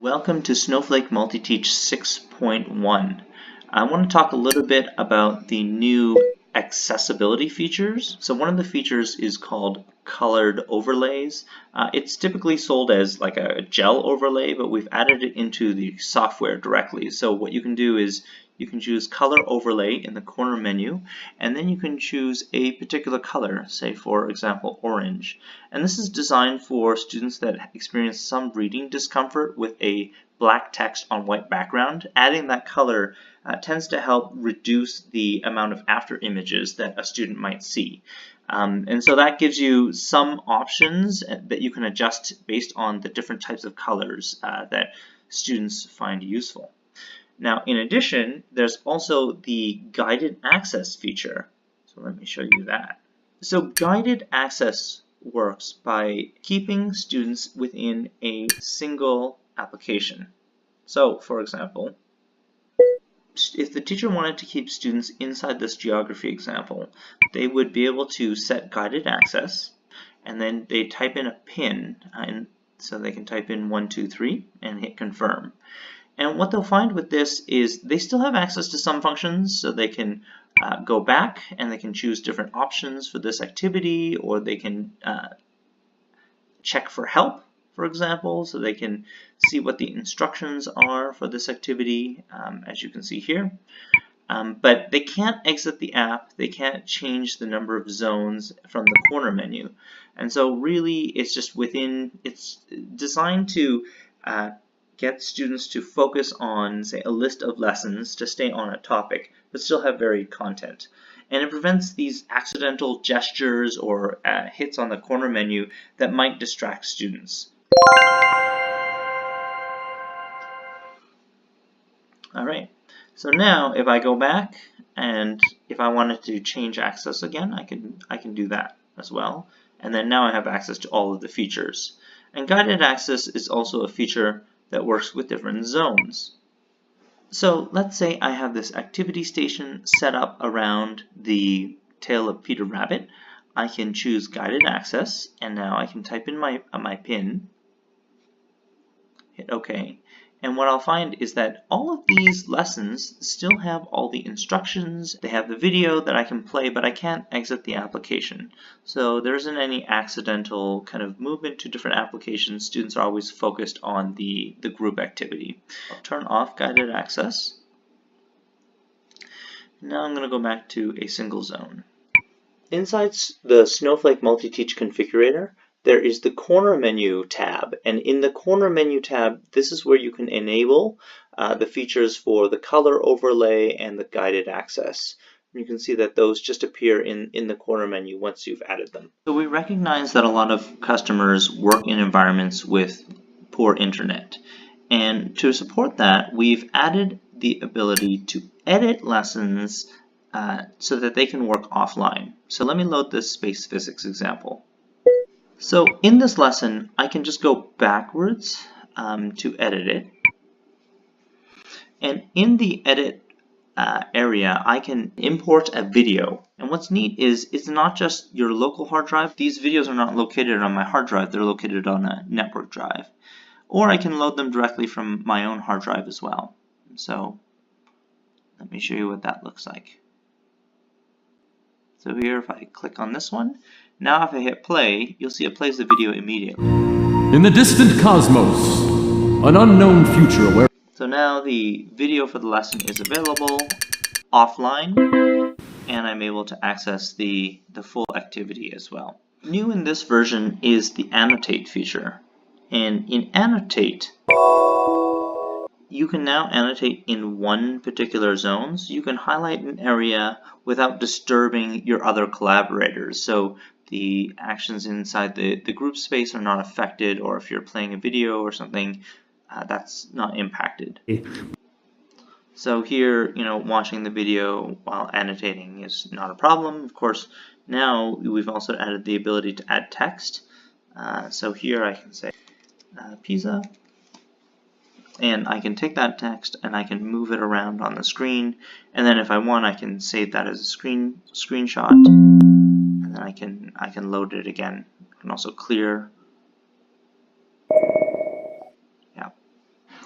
Welcome to Snowflake MultiTeach 6.1. I want to talk a little bit about the new accessibility features. So one of the features is called colored overlays. It's typically sold as like a gel overlay, but we've added it into the software directly. So what you can do is you can choose color overlay in the corner menu, and then you can choose a particular color, say for example orange. And this is designed for students that experience some reading discomfort with a black text on white background. Adding that color tends to help reduce the amount of after images that a student might see. And so that gives you some options that you can adjust based on the different types of colors that students find useful. Now, in addition, there's also the guided access feature. So let me show you that. So guided access works by keeping students within a single application. So, for example, if the teacher wanted to keep students inside this geography example, they would be able to set guided access, and then they type in a PIN, and so they can type in 123 and hit confirm. And what they'll find with this is they still have access to some functions, so they can go back and they can choose different options for this activity, or they can check for help, for example, so they can see what the instructions are for this activity, as you can see here. But they can't exit the app, they can't change the number of zones from the corner menu. And so really it's just it's designed to get students to focus on, say, a list of lessons to stay on a topic, but still have varied content. And it prevents these accidental gestures or hits on the corner menu that might distract students. All right, so now if I go back and if I wanted to change access again, I can do that as well. And then now I have access to all of the features. And guided access is also a feature that works with different zones. So let's say I have this activity station set up around the tail of Peter Rabbit. I can choose guided access, and now I can type in my PIN, hit OK. And what I'll find is that all of these lessons still have all the instructions. They have the video that I can play, but I can't exit the application. So there isn't any accidental kind of movement to different applications. Students are always focused on the group activity. I'll turn off guided access. Now I'm going to go back to a single zone. Inside the Snowflake MultiTeach configurator, there is the corner menu tab, and in the corner menu tab, this is where you can enable the features for the color overlay and the guided access. You can see that those just appear in the corner menu once you've added them. So we recognize that a lot of customers work in environments with poor internet, and to support that, we've added the ability to edit lessons so that they can work offline. So let me load this space physics example. So in this lesson, I can just go backwards to edit it. And in the edit area, I can import a video. And what's neat is it's not just your local hard drive. These videos are not located on my hard drive. They're located on a network drive. Or I can load them directly from my own hard drive as well. So let me show you what that looks like. So here, if I click on this one, now if I hit play, you'll see it plays the video immediately. In the distant cosmos, an unknown future where... So now the video for the lesson is available offline, and I'm able to access the full activity as well. New in this version is the Annotate feature. And in Annotate, you can now annotate in one particular zone. So you can highlight an area without disturbing your other collaborators. So the actions inside the group space are not affected, or if you're playing a video or something, that's not impacted. So here, watching the video while annotating is not a problem. Of course, now we've also added the ability to add text. So here I can say pizza, and I can take that text and I can move it around on the screen, and then if I want, I can save that as a screenshot, and then I can load it again. I can also clear. Yeah.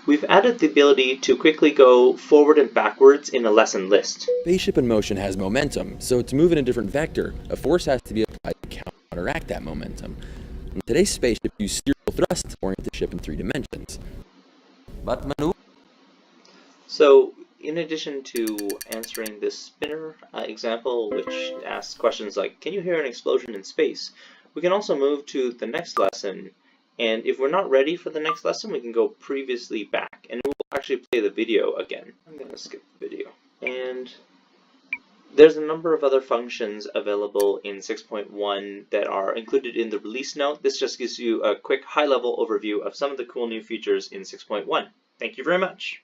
We've added the ability to quickly go forward and backwards in a lesson list. Spaceship in motion has momentum, so to move in a different vector, a force has to be applied to counteract that momentum. In today's spaceship uses serial thrust to orient the ship in 3 dimensions. But maneuver. So, in addition to answering this spinner example, which asks questions like, can you hear an explosion in space? We can also move to the next lesson, and if we're not ready for the next lesson, we can go previously back, and we'll actually play the video again. I'm going to skip the video. And there's a number of other functions available in 6.1 that are included in the release note. This just gives you a quick high-level overview of some of the cool new features in 6.1. Thank you very much.